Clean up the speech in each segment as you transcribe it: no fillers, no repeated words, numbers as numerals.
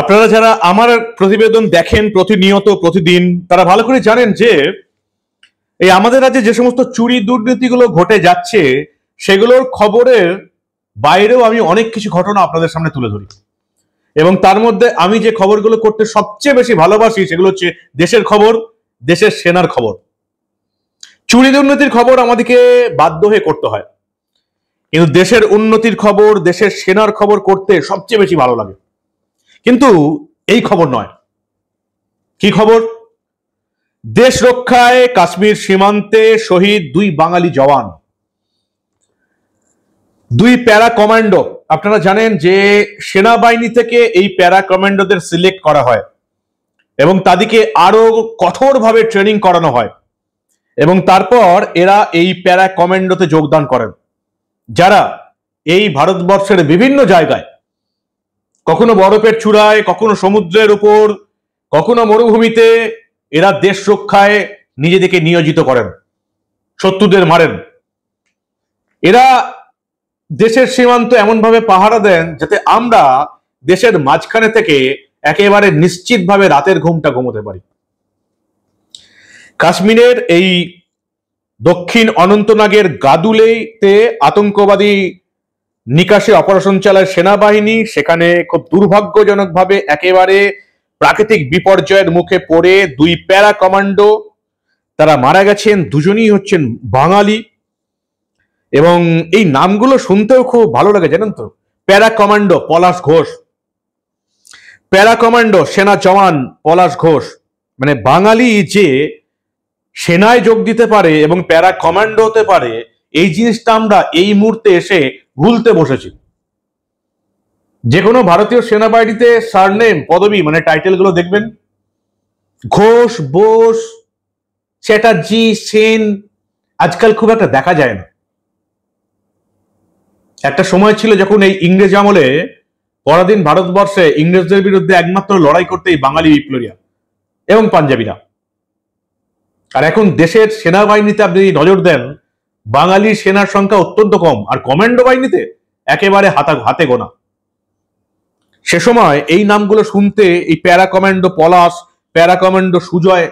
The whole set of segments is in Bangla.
আপনারা যারা আমার প্রতিবেদন দেখেন প্রতিনিয়ত প্রতিদিন, তারা ভালো করে জানেন যে এই আমাদের রাজ্যে যে সমস্ত চুরি দুর্নীতিগুলো ঘটে যাচ্ছে সেগুলোর খবরের বাইরেও আমি অনেক কিছু ঘটনা আপনাদের সামনে তুলে ধরি। এবং তার মধ্যে আমি যে খবরগুলো করতে সবচেয়ে বেশি ভালোবাসি সেগুলো হচ্ছে দেশের খবর, দেশের সেনার খবর। চুরি দুর্নীতির খবর আমাদেরকে বাধ্য হয়ে করতে হয়, কিন্তু দেশের উন্নতির খবর, দেশের সেনার খবর করতে সবচেয়ে বেশি ভালো লাগে। কিন্তু এই খবর নয়। কি খবর? দেশ রক্ষায় কাশ্মীর সীমান্তে শহীদ দুই বাঙালি জওয়ান, দুই প্যারা কমান্ডো। আপনারা জানেন যে সেনাবাহিনী থেকে এই প্যারা কমান্ডোদের সিলেক্ট করা হয় এবং তাদেরকে আরো কঠোরভাবে ট্রেনিং করানো হয় এবং তারপর এরা এই প্যারা কমান্ডোতে যোগদান করেন, যারা এই ভারতবর্ষের বিভিন্ন জায়গায়, কখনো বরফের চূড়ায়, কখনো সমুদ্রের উপর, কখনো মরুভূমিতে, এরা দেশ রক্ষায় নিজেদেরকে নিয়োজিত করেন, শত্রুদের মারেন। এরা দেশের সীমান্ত এমন ভাবে পাহারা দেন যাতে আমরা দেশের মাঝখানে থেকে একেবারে নিশ্চিতভাবে রাতের ঘুমটা ঘুমোতে পারি। কাশ্মীরের এই দক্ষিণ অনন্তনাগের গাদুলেতে আতঙ্কবাদী নিকাশে অপারেশন চালায় সেনাবাহিনী। সেখানে খুব দুর্ভাগ্যজনকভাবে একেবারে প্রাকৃতিক বিপর্যয়ের মুখে পড়ে দুই প্যারা কমান্ডো তারা মারা গেছেন। দুজনই হচ্ছেন বাঙালি এবং এই নামগুলো শুনতেও খুব ভালো লাগে, জানেন তো। প্যারা কমান্ডো পলাশ ঘোষ, প্যারা কমান্ডো সেনা জওয়ান পলাশ ঘোষ। মানে বাঙালি যে সেনায় যোগ দিতে পারে এবং প্যারা কমান্ডো হতে পারে, এই জিনিসটা আমরা এই মুহূর্তে এসে ভুলতে বসেছি। যে কোনো ভারতীয় সেনাবাহিনীতে সারনেম, পদবি মানে টাইটেল গুলো দেখবেন, ঘোষ, বোস, চ্যাটার্জি, সেন, আজকাল খুব একটা দেখা যায় না। একটা সময় ছিল যখন এই ইংরেজ আমলে পরাধীন ভারতবর্ষে ইংরেজদের বিরুদ্ধে একমাত্র লড়াই করতে এই বাঙালি বিপ্লবীরা এবং পাঞ্জাবিরা। আর এখন দেশের সেনাবাহিনীতে আপনি নজর দেন, বাঙালি সেনার সংখ্যা অত্যন্ত কম, আর কমান্ডো বাহিনীতে একেবারে হাতে গোনা। সে সময় এই নামগুলো শুনতে, এই প্যারা কমান্ডো পলাশ, প্যারা কমান্ডো সুজয়,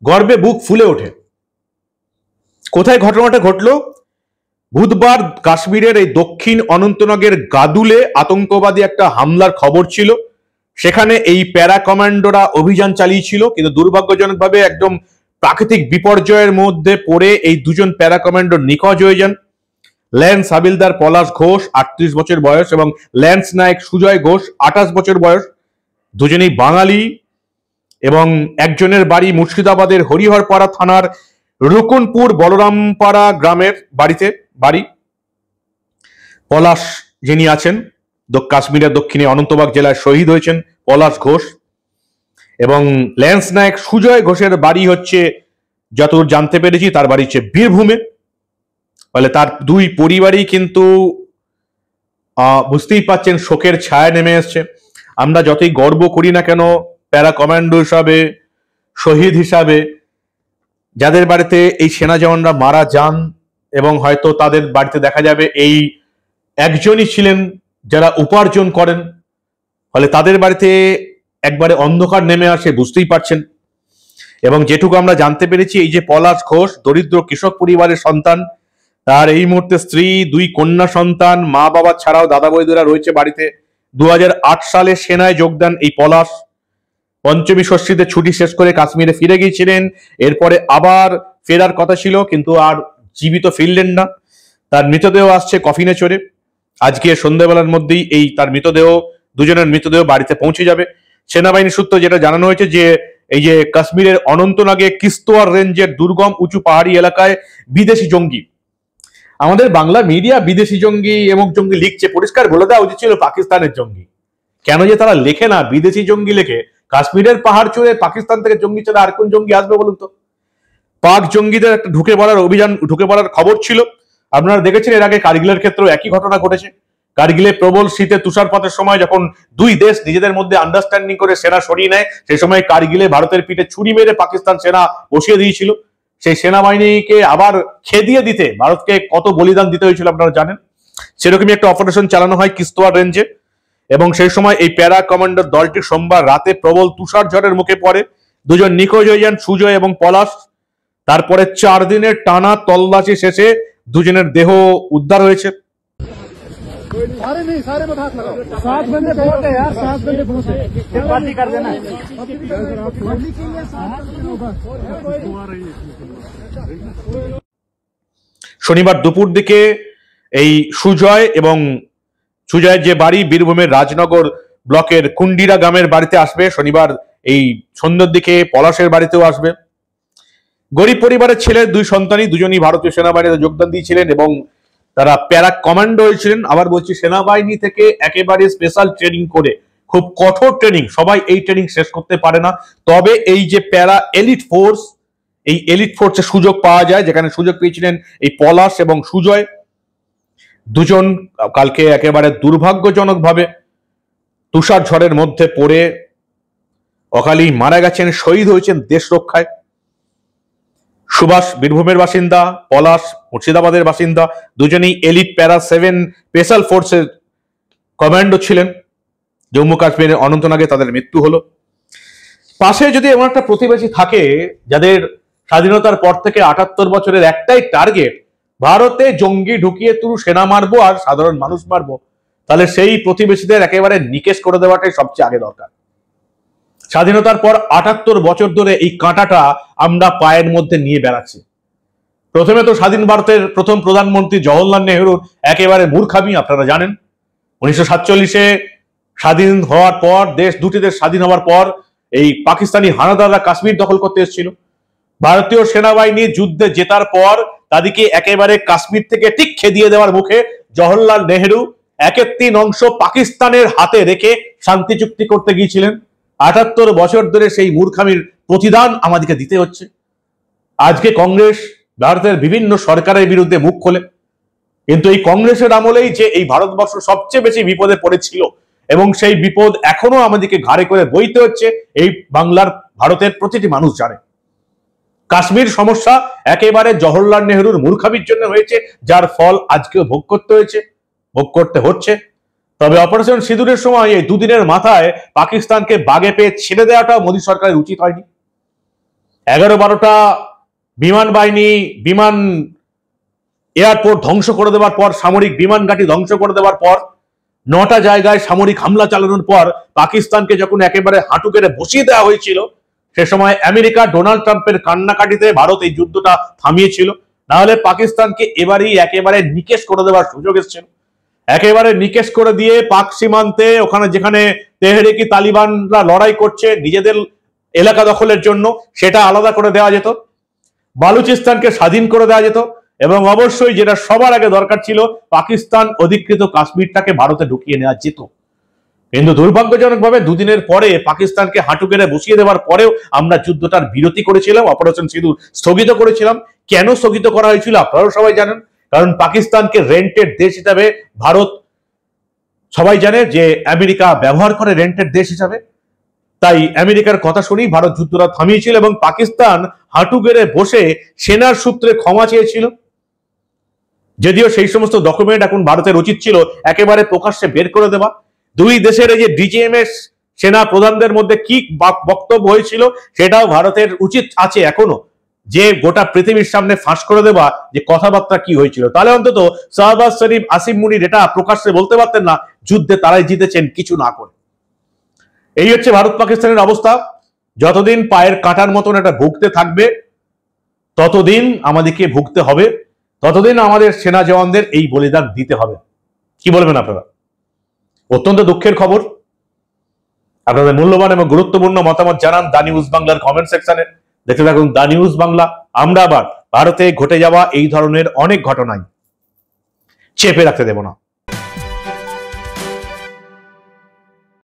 গর্বে বুক ফুলে ওঠে। কোথায় ঘটনাটা ঘটলো? বুধবার কাশ্মীরের এই দক্ষিণ অনন্তনাগের গাদুলে আতঙ্কবাদী একটা হামলার খবর ছিল। সেখানে এই প্যারা কমান্ডোরা অভিযান চালিয়েছিল, কিন্তু দুর্ভাগ্যজনকভাবে একদম প্রাকৃতিক বিপর্যয়ের মধ্যে পড়ে এই দুজন প্যারা কমান্ডো নিখোঁজ হয়ে যান। ল্যান্স হাবিলদার পলাশ ঘোষ 38 বছর বয়স এবং ল্যান্স নায়ক সুজয় ঘোষ 28 বছর বয়স। দুজনেই বাঙালি এবং একজনের বাড়ি মুর্শিদাবাদের হরিহরপাড়া থানার রুকুনপুর বলরামপাড়া গ্রামের বাড়ি। পলাশ যিনি আছেন কাশ্মীরের দক্ষিণে অনন্তনাগ জেলায় শহীদ হয়েছেন পলাশ ঘোষ, এবং ল্যান্স নায়ক সুজয় ঘোষের বাড়ি হচ্ছে, যতদূর জানতে পেরেছি, তার বাড়ি হচ্ছে বীরভূমে। ফলে তার দুই পরিবারই কিন্তু বুঝতেই পাচ্ছেন শোকের ছায়া নেমে এসছে। আমরা যতই গর্ব করি না কেন প্যারা কমান্ডো হিসাবে, শহীদ হিসাবে, যাদের বাড়িতে এই সেনা জওয়ানরা মারা যান এবং হয়তো তাদের বাড়িতে দেখা যাবে এই একজনই ছিলেন যারা উপার্জন করেন, ফলে তাদের বাড়িতে একবারে অন্ধকার নেমে আসে, বুঝতেই পারছেন। এবং যেটুকু আমরা জানতে পেরেছি, এই যে পলাশ ঘোষ দরিদ্র কৃষক পরিবারের সন্তান, তার এই মুহূর্তে স্ত্রী, দুই কন্যা সন্তান, মা বাবা ছাড়াও দাদা বৌদিরা রয়েছে বাড়িতে। 2008 সালে সেনায় যোগদান এই পলাশ। পঞ্চমী ষষ্ঠীতে ছুটি শেষ করে কাশ্মীরে ফিরে গিয়েছিলেন। এরপরে আবার ফেরার কথা ছিল, কিন্তু আর জীবিত ফিরলেন না। তার মৃতদেহ আসছে কফিনে চড়ে। আজকে সন্ধ্যাবেলার মধ্যেই এই তার মৃতদেহ, দুজনের মৃতদেহ বাড়িতে পৌঁছে যাবে। সেনাবাহিনী সূত্র যেটা জানানো হয়েছে যে এই যে কাশ্মীরের অনন্তনাগে কিস্তোয়ার রেঞ্জের দুর্গম উঁচু পাহাড়ি এলাকায় বিদেশি জঙ্গি, আমাদের বাংলা মিডিয়া বিদেশি জঙ্গি এবং জঙ্গি লিখছে, পরিষ্কার বলে দেওয়া উচিত ছিল পাকিস্তানের জঙ্গি। কেন যে তারা লেখে না বিদেশি জঙ্গি লেখে? কাশ্মীরের পাহাড় চড়ে পাকিস্তান থেকে জঙ্গি ছাড়া আর কোন জঙ্গি আসবে বলুন তো? পাক জঙ্গিদের একটা ঢুকে পড়ার খবর ছিল। আপনারা দেখেছেন এর আগে কার্গিলের ক্ষেত্রেও একই ঘটনা ঘটেছে। কার্গিলে প্রবল শীতে তুষারপাতের সময় যখন দুই দেশ নিজেদের মধ্যে আন্ডারস্ট্যান্ডিং করে সেনা সরিয়ে নেয়, সেই সময় কার্গিলে ভারতের পিঠে ছুরি মেরে পাকিস্তান সেনা বসিয়ে দিয়েছিল। সেই সেনাবাহিনীকে আবার খেদিয়ে দিতে ভারতকে কত বলিদান দিতে হয়েছিল আপনারা জানেন। সেরকমই একটা অপারেশন চালানো হয় কিস্তোয়ার রেঞ্জে এবং সেই সময় এই প্যারা কমান্ডার দলটি সোমবার রাতে প্রবল তুষার ঝড়ের মুখে পড়ে। দুজন নিখোঁজ হয়ে যান, সুজয় এবং পলাশ। তারপরে 4 দিনের টানা তল্লাশি শেষে দুজনের দেহ উদ্ধার হয়েছে। শনিবার দুপুর দিকে এই সুজয়ের যে বাড়ি বীরভূমের রাজনগর ব্লকের কুন্ডিরা গ্রামের বাড়িতে আসবে। শনিবার এই সন্ধ্যার দিকে পলাশের বাড়িতেও আসবে। গরিব পরিবারের ছেলে 2 সন্তানই, দুজনই ভারতীয় সেনাবাহিনীতে যোগদান দিয়েছিলেন এবং তারা প্যারা কমান্ডো হয়েছিলেন। আবার বলছি, সেনাবাহিনী থেকে একেবারে স্পেশাল ট্রেনিং করে, খুব কঠোর ট্রেনিং, সবাই এই ট্রেনিং শেষ করতে পারে না। তবে এই যে প্যারা এলিট ফোর্স, এই এলিট ফোর্সে সুযোগ পাওয়া যায়, যেখানে সুযোগ পেয়েছিলেন এই পলাশ এবং সুজয়। দুজন কালকে একেবারে দুর্ভাগ্যজনকভাবে তুষার ঝড়ের মধ্যে পড়ে অকালেই মারা গেছেন, শহীদ হয়েছেন দেশ রক্ষায়। সুভাষ বীরভূমের বাসিন্দা, পলাশ মুর্শিদাবাদের বাসিন্দা। দুজনেই এলিট প্যারা 7 স্পেশাল ফোর্সের কমান্ডো ছিলেন। জম্মু কাশ্মীরের অনন্তনাগে তাদের মৃত্যু হলো। পাশে যদি এমন একটা প্রতিবেশী থাকে যাদের স্বাধীনতার পর থেকে 78 বছরের একটাই টার্গেট, ভারতে জঙ্গি ঢুকিয়ে তুরু সেনা মারবো আর সাধারণ মানুষ মারবো, তাহলে সেই প্রতিবেশীদের একেবারে নিকেশ করে দেওয়াটাই সবচেয়ে আগে দরকার। স্বাধীনতার পর 78 বছর ধরে এই কাঁটাটা আমরা পায়ের মধ্যে নিয়ে বেড়াচ্ছি। প্রথমে তো স্বাধীন ভারতের প্রথম প্রধানমন্ত্রী জওহরলাল নেহরুর একেবারে মূর্খামি আপনারা জানেন। 1947-এ স্বাধীন হওয়ার পর, দুটি দেশ স্বাধীন হওয়ার পর এই পাকিস্তানি হানাদাররা কাশ্মীর দখল করতে এসেছিল। ভারতীয় সেনাবাহিনী যুদ্ধে জেতার পর তাদেরকে একেবারে কাশ্মীর থেকে ঠিক খেদিয়ে দেওয়ার মুখে জওহরলাল নেহরু 1/3 অংশ পাকিস্তানের হাতে রেখে শান্তি চুক্তি করতে গিয়েছিলেন। 78 বছর ধরে সেই মূর্খামির প্রতিদান আমাদেরকে দিতে হচ্ছে। আজকে কংগ্রেস ভারতের বিভিন্ন সরকারের বিরুদ্ধে মুখ খোলে, কিন্তু এই কংগ্রেসের আমলেই যে এই ভারতবর্ষ সবচেয়ে বেশি বিপদে পড়েছিল এবং সেই বিপদ এখনো আমাদেরকে ঘাড়ে করে বইতে হচ্ছে, এই বাংলার ভারতের প্রতিটি মানুষ জানে। কাশ্মীর সমস্যা একেবারে জওহরলাল নেহরুর মূর্খামির জন্য হয়েছে, যার ফল আজকেও ভোগ করতে হচ্ছে। তবে অপারেশন সিঁদুরের সময় এই 2 দিনের মাথায় পাকিস্তানকে বাগে পেয়ে ছেড়ে দেওয়াটা মোদী সরকারের উচিত হয়নি। 11-12টা বিমান বাহিনী, এয়ারপোর্ট ধ্বংস করে দেওয়ার পর, সামরিক বিমান ঘাঁটি ধ্বংস করে দেওয়ার পর, 9টা জায়গায় সামরিক হামলা চালানোর পর পাকিস্তানকে যখন একেবারে হাঁটু কেড়ে বসিয়ে দেওয়া হয়েছিল, সে সময় আমেরিকা ডোনাল্ড ট্রাম্পের কান্নাকাটিতে ভারত এই যুদ্ধটা থামিয়েছিল। না হলে পাকিস্তানকে এবারেই একেবারে নিকেশ করে দেওয়ার সুযোগ এসেছিল। একেবারে নিকেশ করে দিয়ে পাক সীমান্তে, ওখানে যেখানে তেহরিকি তালিবানরা লড়াই করছে নিজেদের এলাকা দখলের জন্য, সেটা আলাদা করে দেওয়া যেত। বালুচিস্তানকে স্বাধীন করে দেওয়া যেত এবং অবশ্যই যেটা সবার আগে দরকার ছিল, পাকিস্তান অধিকৃত কাশ্মীরটাকে ভারতে ঢুকিয়ে নেওয়া যেত। কিন্তু দুর্ভাগ্যজনকভাবে 2 দিনের পরে পাকিস্তানকে হাঁটু গেড়ে বসিয়ে দেওয়ার পরেও আমরা যুদ্ধটার বিরতি করেছিলাম, অপারেশন সিঁদুর স্থগিত করেছিলাম। কেন স্থগিত করা হয়েছিল আপনারাও সবাই জানেন, কারণ পাকিস্তানকে রেন্টেড দেশ হিসাবে ভারত, সবাই জানে যে আমেরিকা ব্যবহার করে রেন্টেড দেশ হিসাবে। তাই আমেরিকার কথা শুনেই ভারত যুদ্ধটা থামিয়েছিল এবং পাকিস্তান হাঁটু গেড়ে বসে সেনার সূত্রে ক্ষমা চেয়েছিল। যদিও সেই সমস্ত ডকুমেন্ট এখন ভারতের উচিত ছিল একেবারে প্রকাশ্যে বের করে দেওয়া। 2 দেশের এই যে ডিজিএমএস সেনা প্রধানদের মধ্যে কি বক্তব্য হয়েছিল সেটাও ভারতের উচিত আছে এখনো, যে গোটা পৃথিবীর সামনে ফাঁস করে দেওয়া যে কথাবার্তা কি হয়েছিল। তাহলে অন্তত শাহবাজ শরীফ, আসিম মুনির এটা প্রকাশ্যে বলতে পারতেন না যুদ্ধে তারাই জিতেছেন কিছু না করে। এই হচ্ছে ভারত পাকিস্তানের অবস্থা। যতদিন পায়ের কাঁটার মতন এটা ভুগতে থাকবে, ততদিন আমাদেরকে ভুগতে হবে, ততদিন আমাদের সেনা জওয়ানদের এই বলিদান দিতে হবে। কি বলবেন আপনারা? অত্যন্ত দুঃখের খবর। আপনাদের মূল্যবান এবং গুরুত্বপূর্ণ মতামত জানান দা নিউজ বাংলার কমেন্ট সেকশনে। দেখতে থাকুন দা নিউজ বাংলা। আমরা আবার ভারতে ঘটে যাওয়া এই ধরনের অনেক ঘটনায় চেপে রাখতে দেব না।